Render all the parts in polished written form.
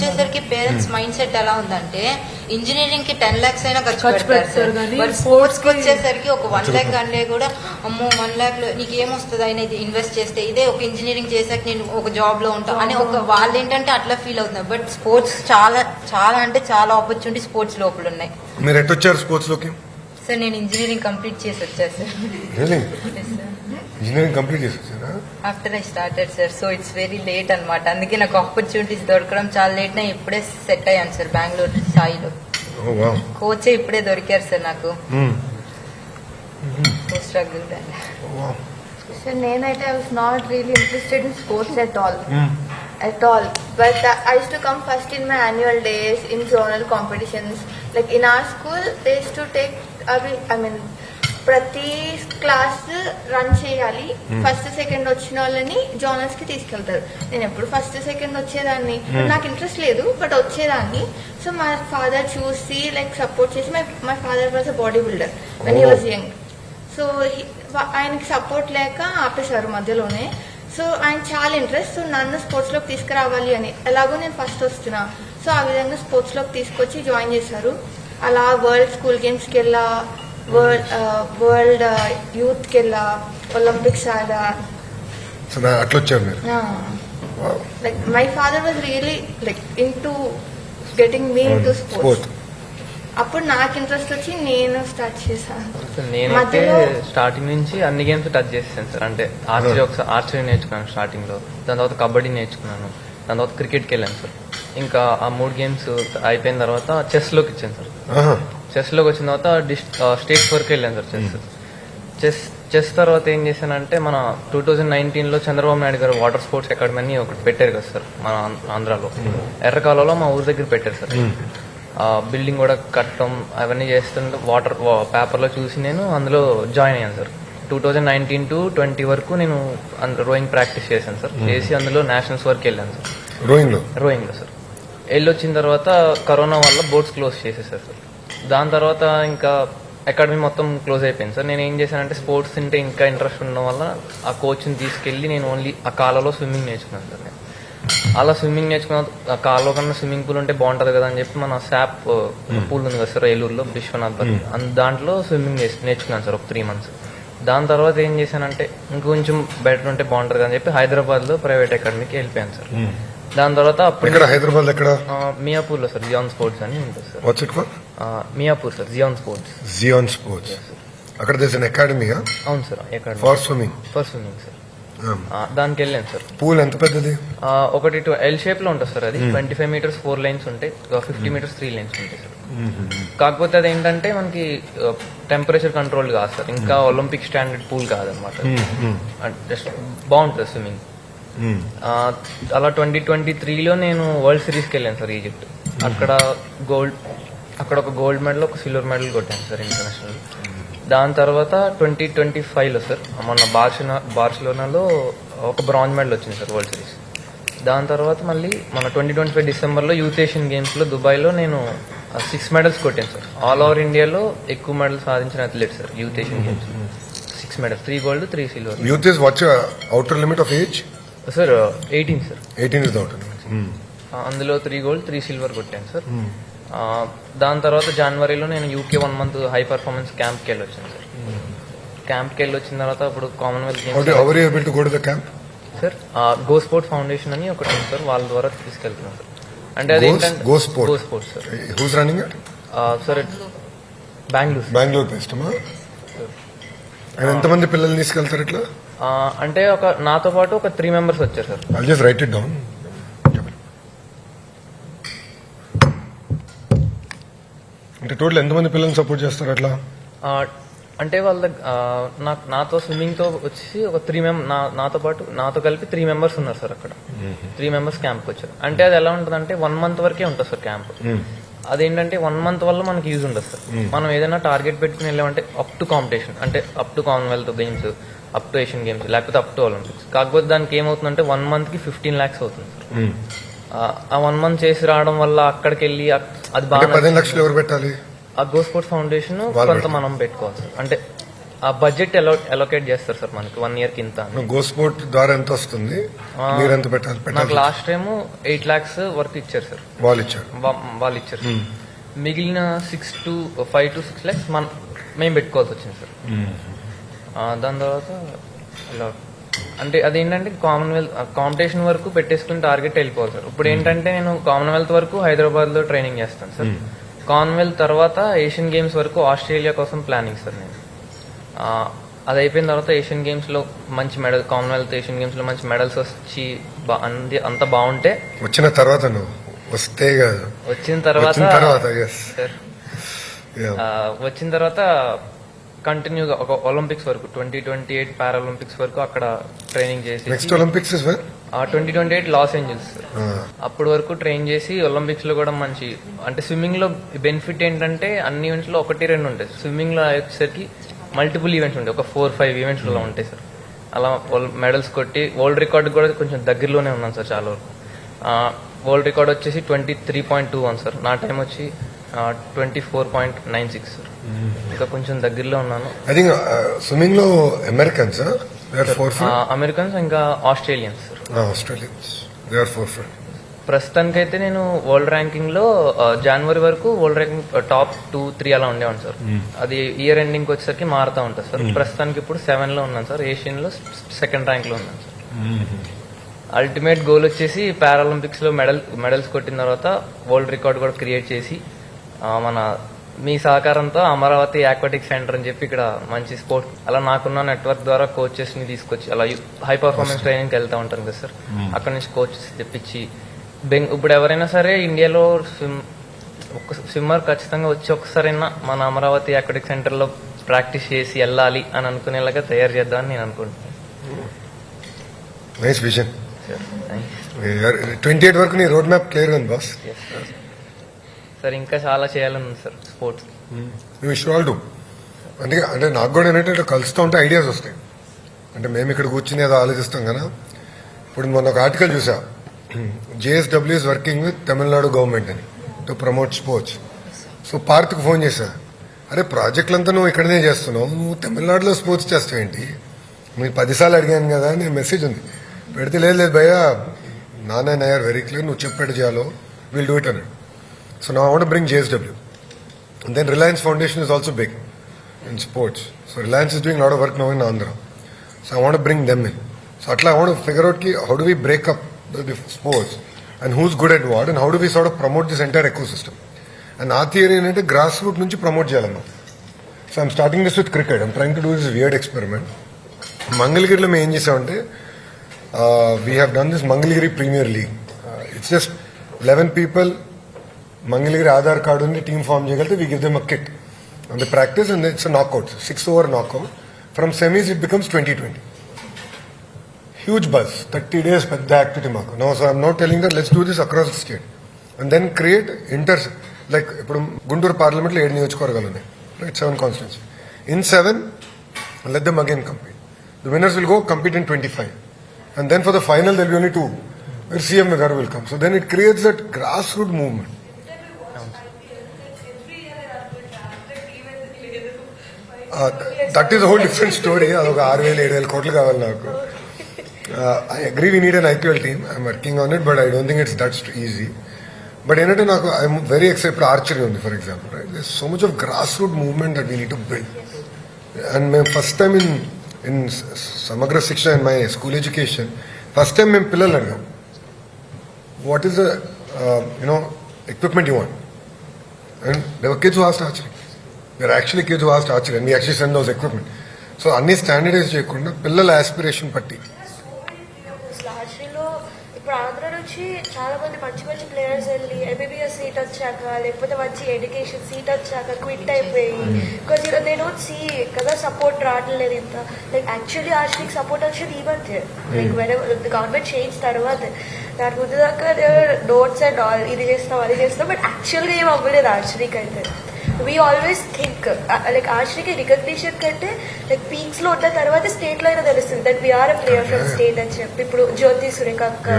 వచ్చేసరికి parents mind set ఎలా ఉందంటే ఇంజనీరింగ్ కి 10 lakhs అయినా ఖర్చు పెడతారు, స్పోర్ట్స్ కి వచ్చేసరికి ఒక 1 lakh అంటే కూడా అమ్మో 1 lakh లో నీకు ఏమొస్తుంది అయినా ఇది ఇన్వెస్ట్ చేస్తే, ఇదే ఒక ఇంజనీరింగ్ చేసాక నేను ఒక జాబ్ లో ఉంటా అని ఒక వాళ్ళు ఏంటంటే అట్లా ఫీల్ అవుతున్నారు. బట్ స్పోర్ట్స్ చాలా చాలా అంటే చాలా ఆపర్చునిటీ స్పోర్ట్స్ లోపల ఉన్నాయి. మీరు ఎట్లా వచ్చారు స్పోర్ట్స్ లోకి? సార్ నేను ఇంజనీరింగ్ కంప్లీట్ చేసి వచ్చాను సార్. ఇంజనీరింగ్ కంప్లీట్ చేసి వచ్చారా? After I started sir, so it's very late అనమాట. అందుకే నాకు ఆపర్చునిటీస్ దొరకడం చాలా లేట్. నా ఇప్పుడే సెట్ అయ్యాను సార్ బెంగళూరు స్థాయిలో. కోచ్ ఇప్పుడే దొరికారు సార్ నాకు. స్ట్రగుల్ సార్ నేనైతే I was not really interested in sports at all, but I used to come first in my annual days, in zonal competitions. Like in our school they used to take ప్రతి class run చేయాలి. First second వచ్చిన వాళ్ళని zonals కి తీసుకెళ్తారు. నేను ఎప్పుడు first second వచ్చేదాన్ని, నాకు ఇంట్రెస్ట్ లేదు బట్ వచ్చేదాన్ని. సో మా ఫాదర్ చూసి లైక్ సపోర్ట్ చేసి, my father was a body builder when he was young. So ఆయనకి సపోర్ట్ లేక ఆపేశారు మధ్యలోనే. సో ఆయన చాలా ఇంట్రెస్ట్, సో నన్ను స్పోర్ట్స్ లోకి తీసుకురావాలి అని. ఎలాగో నేను ఫస్ట్ వస్తున్నా, సో ఆ విధంగా స్పోర్ట్స్ లోకి తీసుకొచ్చి జాయిన్ చేశారు. అలా వరల్డ్ స్కూల్ గేమ్స్ కి వెళ్ళా, వరల్డ్ యూత్ కి వెళ్ళా, ఒలింపిక్స్ ఆడా. Like my father was really like in to getting me in to sports. అప్పుడు నాకు ఇంట్రెస్ట్ వచ్చి నేను స్టార్ట్ చేశాను. నేనైతే స్టార్టింగ్ నుంచి అన్ని గేమ్స్ టచ్ చేసాను సార్. అంటే ఆర్చరీ నేర్చుకున్నాను స్టార్టింగ్ లో, దాని తర్వాత కబడ్డీ నేర్చుకున్నాను, దాని తర్వాత క్రికెట్కి వెళ్ళాను సార్. ఇంకా ఆ 3 గేమ్స్ అయిపోయిన తర్వాత చెస్ లోకి ఇచ్చాను సార్. చెస్ లోకి వచ్చిన తర్వాత స్టేట్స్ వరకు వెళ్ళాను సార్. చెస్ తర్వాత ఏం చేశానంటే మన 2019 లో చంద్రబాబు నాయుడు గారు వాటర్ స్పోర్ట్స్ అకాడమీ అని ఒకటి పెట్టారు కదా సార్ మన ఆంధ్రాలో. ఎర్రకాలలో మా ఊరి దగ్గర పెట్టారు సార్. బిల్డింగ్ కూడా కట్టడం అవన్నీ చేస్తుంటే వాటర్ పేపర్ లో చూసి నేను అందులో జాయిన్ అయ్యాను సార్. 2019 to 20 వరకు నేను రోయింగ్ ప్రాక్టీస్ చేశాను సార్. చేసి అందులో నేషనల్స్ వరకు వెళ్ళాను సార్. రోయింగ్ లో సార్ వెళ్ళొచ్చిన తర్వాత కరోనా వల్ల బోట్స్ క్లోజ్ చేసేసారు సార్. దాని తర్వాత ఇంకా అకాడమీ మొత్తం క్లోజ్ అయిపోయింది సార్. నేను ఏం చేశానంటే స్పోర్ట్స్ అంటే ఇంకా ఇంట్రెస్ట్ ఉండడం వల్ల ఆ కోచ్ని తీసుకెళ్లి నేను ఓన్లీ ఆ కాలలో స్విమ్మింగ్ నేర్చుకున్నాను సార్. నేను అలా స్విమ్మింగ్ నేర్చుకున్న కాల్లో కన్నా స్విమ్మింగ్ పూల్ ఉంటే బాగుంటది కదా అని చెప్పి మన శాప్ పూల్ ఉంది కదా సార్ ఏలూరులో, విశ్వనాథ్ దాంట్లో స్విమ్మింగ్ నేర్చుకున్నాను సార్ ఒక 3 months. దాని తర్వాత ఏం చేశానంటే ఇంకొంచెం బెటర్ ఉంటే బాగుంటది అని చెప్పి హైదరాబాద్ లో ప్రైవేట్ అకాడమీకి వెళ్ళిపోయాను సార్. దాని తర్వాత అప్పుడు హైదరాబాద్ మియాపూర్ లో సార్ జియాన్ స్పోర్ట్స్ అని ఉంటుంది sir. Miyapur sir Zion sports అక్కడ అకాడమీ. అవును sir, academy for swimming sir. దానికి వెళ్ళాను సార్. పూల్ ఎంత పెద్దది? ఒకటి ఎల్ షేప్ లో ఉంటుంది సార్. అది 25 meters 4 lanes ఉంటాయి, 50 meters 3 lanes ఉంటాయి సార్. కాకపోతే అది ఏంటంటే మనకి టెంపరేచర్ కంట్రోల్ కాదు సార్, ఇంకా ఒలింపిక్ స్టాండర్డ్ పూల్ కాదనమాట. జస్ట్ బాగుంటుంది స్విమ్మింగ్. అలా 2023లో నేను వరల్డ్ సిరీస్కి వెళ్ళాను సార్ ఈజిప్ట్. అక్కడ ఒక గోల్డ్ మెడల్, ఒక సిల్వర్ మెడల్ కొట్టాను సార్ ఇంటర్నేషనల్. దాని తర్వాత 2025లో సార్ మొన్న బార్సిలోనాలో ఒక బ్రాంజ్ మెడల్ వచ్చింది సార్ వరల్డ్ సిరీస్. దాని తర్వాత మళ్ళీ మన 2025 డిసెంబర్లో యూత్ ఏషియన్ గేమ్స్ లో దుబాయ్లో నేను 6 medals కొట్టాను సార్. ఆల్ ఓవర్ ఇండియాలో ఎక్కువ మెడల్ సాధించిన athlete sir youth Asian games. 6 medals, 3 gold 3 silver. Youth is what's your outer limit of age? Sir 18 sir. 18 is the outer limit. అందులో 3 gold 3 silver కొట్టాను sir. దాని తర్వాత జనవరిలో నేను యూకే 1 month హై పర్ఫార్మెన్స్ క్యాంప్కి వెళ్ళి వచ్చాను సార్. క్యాంప్కి వెళ్ళి వచ్చిన తర్వాత ఇప్పుడు Commonwealth games sir go sport foundation అని ఒకటి ఉంది సార్, వాళ్ళ ద్వారా తీసుకెళ్తున్నాను సార్. అంటే అది go sport sir. Who's running it? Sir Bengaluru best. ఎంతమంది పిల్లల్ని తీసుకెళ్తారు ఇట్లా? అంటే నాతో పాటు ఒక 3 members వచ్చారు sir. I'll just write it down. అంటే టోటల్ ఎంతమంది పిల్లల్ని సపోర్ట్ చేస్తారు అట్లా? అంటే వాళ్ళ నాతో స్విమ్మింగ్ తో వచ్చి ఒక 3 members నాతో కలిపి 3 members ఉన్నారు సార్. అక్కడ 3 members క్యాంప్కి వచ్చారు. అంటే అది ఎలా ఉంటుంది అంటే 1 month వరకే ఉంటుంది సార్ క్యాంప్. అదేంటంటే 1 month వల్ల మనకి యూజ్ ఉండదు సార్. మనం ఏదైనా టార్గెట్ పెట్టుకుని వెళ్ళామంటే అప్ టు కాంపిటీషన్, అంటే up to Commonwealth games, up to Asian games, లేకపోతే అప్ టు ఒలింపిక్స్. కాకపోతే దానికి ఏమవుతుందంటే 1 month కి 15 lakhs అవుతుంది సార్. ఆ 1 month చేసి రావడం వల్ల అక్కడికి వెళ్ళి అది బాగా 15 లక్షలు ఎవరు పెట్టాలి? ఆ గో స్పోర్ట్స్ ఫౌండేషన్ కొంత మనం పెట్టుకోవాలి సార్. అంటే ఆ బడ్జెట్ అలొకేట్ చేస్తారు సార్ మనకి 1 year కింద. గో స్పోర్ట్ ద్వారా ఎంత వస్తుంది, మీరు ఎంత నాకు పెట్టాలి? లాస్ట్ టైం 8 lakhs వరకు ఇచ్చారు సార్, వాళ్ళు ఇచ్చారు. వాళ్ళు ఇచ్చారు. మిగిలిన 5 to 6 lakhs మేము పెట్టుకోవాల్సి వచ్చింది సార్. దాని తర్వాత ఇలా అంటే అదేంటంటే కాంపిటీషన్ వరకు పెట్టేసుకుని టార్గెట్ వెళ్ళిపోవాలి సార్. ఇప్పుడు ఏంటంటే నేను కామన్వెల్త్ వరకు హైదరాబాద్ లో ట్రైనింగ్ చేస్తాను సార్. కామన్వెల్త్ తర్వాత ఏషియన్ గేమ్స్ వరకు ఆస్ట్రేలియా కోసం ప్లానింగ్ సార్ నేను. అది అయిపోయిన తర్వాత ఏషియన్ గేమ్స్ లో మంచి మెడల్, కామన్వెల్త్ ఏషియన్ గేమ్స్ లో మంచి మెడల్స్ వచ్చి అంత బాగుంటే వచ్చిన తర్వాత నువ్వు వస్తే కాదు, వచ్చిన తర్వాత yes. Sir Yeah. వచ్చిన తర్వాత కంటిన్యూగా ఒక ఒలింపిక్స్ వరకు 2028 పారాలింపిక్స్ వరకు అక్కడ ట్రైనింగ్ చేసి next Olympics is 2028 Los Angeles sir. అప్పటి వరకు ట్రైన్ చేసి ఒలింపిక్స్ లో కూడా మంచి అంటే స్విమ్మింగ్ లో బెనిఫిట్ ఏంటంటే అన్ని ఈవెంట్స్ లో 1-2 ఉంటాయి. స్విమ్మింగ్ లో వచ్చేసరికి మల్టిపుల్ ఈవెంట్స్ ఉంటాయి, ఒక 4-5 ఈవెంట్స్ లో ఉంటాయి సార్. అలా మెడల్స్ కొట్టి వరల్డ్ రికార్డ్ కూడా కొంచెం దగ్గరలోనే ఉన్నాను సార్ చాలా వరకు. వరల్డ్ రికార్డ్ వచ్చేసి 23.21 సార్, నా టైం వచ్చి 24.96 సార్. ఇంకా కొంచెం దగ్గరలో ఉన్నాను. ఐ థింక్ స్విమ్మింగ్ లో అమెరికన్స్ అమెరికన్స్ ఇంకా Australians sir. Australians they are 4 ప్రస్తుతానికైతే నేను వరల్డ్ ర్యాంకింగ్ లో జనవరి వరకు వరల్డ్ ర్యాంకింగ్ టాప్ 2-3 అలా ఉండేవాడు సార్. అది ఇయర్ ఎండింగ్ వచ్చేసరికి మారుతా ఉంటుంది సార్. ప్రస్తుతానికి ఇప్పుడు 7 లో ఉన్నాను సార్. ఏషియన్ లో 2nd ర్యాంక్ లో ఉన్నాను సార్. అల్టిమేట్ గోల్ వచ్చేసి పారాలింపిక్స్ లో మెడల్స్ కొట్టిన తర్వాత వరల్డ్ రికార్డ్ కూడా క్రియేట్ చేసి మన మీ సహకారంతో అమరావతి ఆక్వాటిక్ సెంటర్ అని చెప్పి ఇక్కడ మంచి స్పోర్ట్ అలా నాకున్న నెట్వర్క్ ద్వారా కోచెస్ ని తీసుకొచ్చి అలా హై పర్ఫార్మెన్స్ ట్రైనింగ్ వెళ్తా ఉంటాను కదా సార్. అక్కడ నుంచి కోచెస్ తెప్పించి ఇప్పుడు ఎవరైనా సరే ఇండియాలో ఒక స్విమ్మర్ ఖచ్చితంగా వచ్చి ఒక్కసారైనా మన అమరావతి ఆక్వాటిక్ సెంటర్ లో ప్రాక్టీస్ చేసి వెళ్ళాలి అని అనుకునేలాగా తయారు చేద్దామని నేను అనుకుంటున్నాను. Nice vision. 28 వరకు నీ రోడ్ మ్యాప్ క్లియర్ ఉంది బాస్. సార్ ఇంకా చాలా చేయాలని ఉంది sir sports. You should all do. అంటే నాకు కూడా ఏంటంటే కలుస్తూ ఉంటే ఐడియాస్ వస్తాయి. అంటే మేము ఇక్కడ కూర్చుని ఏదో ఆలోచిస్తాం కదా. ఇప్పుడు మొన్న ఒక ఆర్టికల్ చూసా, JSW is working with Tamil Nadu government అని to promote sports. So పార్త్కి phone చేశా, అరే ప్రాజెక్టులంతా నువ్వు ఇక్కడనే చేస్తున్నావు, నువ్వు తమిళనాడులో స్పోర్ట్స్ చేస్తావేంటి? మీరు 10 సార్లు అడిగాను కదా అని మెసేజ్ ఉంది పెడితే, లేదు భయ్యా నాన్న నయ్యార్ వెరీ క్లియర్, నువ్వు చెప్పాడు చేయాలో విల్ డూ ఇట్ అన్నాడు. సో నా want bring JSW. And then Reliance Foundation is also big in sports. So Reliance is doing a lot of work now in Andhra. So I want to bring them in. So atla I want to figure out how do we break up the sports and who's good at what and how do we sort of promote this entire ecosystem. And our theory ఏంటంటే grass root నుంచి promote చేయాలన్నా. So I'm starting this with cricket. I'm trying to do this weird experiment. మంగళగిరిలో మేము ఏం చేసామంటే we have done this Mangalagiri premier league. It's just 11 people. Mangalagiri Aadhaar card ఉంది, team form చేయగలిగితే we give them a kit and the practice and it's knockout, 6 over knockout. From semis it becomes 2020. Huge buzz, 30 days పెద్ద activity మాకు. No so I'm not telling that let's do this across the state and then create like ఇప్పుడు గుంటూరు పార్లమెంట్లో 7 నియోజకవర్గాలు ఉన్నాయి, right, 7 constituency. In 7 let them again compete. The winners will go compete in 25 and then for the final there will be only 2 where CM Garu will come. So then it creates that grassroots movement. That is a whole different story. అదొక 6,000-7,000 కోట్లు కావాలి నాకు. I agree we need an IPL team. I'm working on it, but I don't think it's that easy. But ఏంటంటే నాకు I'm very excited. Archery ఉంది for example, right. There's so much of grassroots movement that we need to build. And మేము first time in సమగ్ర శిక్ష in my school education first time మేము పిల్లలు అడిగాం, what is the equipment you want? And there were kids who asked archery. There are actually kids who asked archery and we actually send those equipment. So అన్ని standardise చేయకుండా పిల్లల aspiration పట్టి ఆర్చరీలో ఇప్పుడు ఆంధ్ర నుంచి చాలా మంది మంచి మంచి ప్లేయర్స్ వెళ్ళి ఎంబీబీఎస్ సీట్ వచ్చాక లేకపోతే మంచి ఎడ్యుకేషన్ సీట్ వచ్చాక క్విట్ అయిపోయి బికాజ్ దే డోంట్ సీ కదా సపోర్ట్ రావట్లేదు ఇంత. లైక్ యాక్చువల్లీ ఆర్చరీకి సపోర్ట్ వచ్చేది ఈ మధ్య, లైక్ గవర్నమెంట్ చేంజ్ తర్వాత. దాని ముందు దాకా నోట్స్ అండ్ ఆల్ ఇది చేస్తాం అది చేస్తాం, బట్ యాక్చువల్గా ఏం అవ్వలేదు ఆర్చరీకి అయితే. వీ ఆల్వేస్ థింక్ లైక్ ఆర్చరీకి రికగ్నిషన్ కంటే లైక్ పీక్స్ లో ఉన్న తర్వాత స్టేట్ లో అయినా తెలుస్తుంది that we are a player from state అని చెప్పి. ఇప్పుడు జ్యోతి సురేఖ అక్క,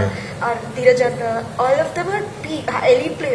ధీరజ్ అన్న, all of them are elite players.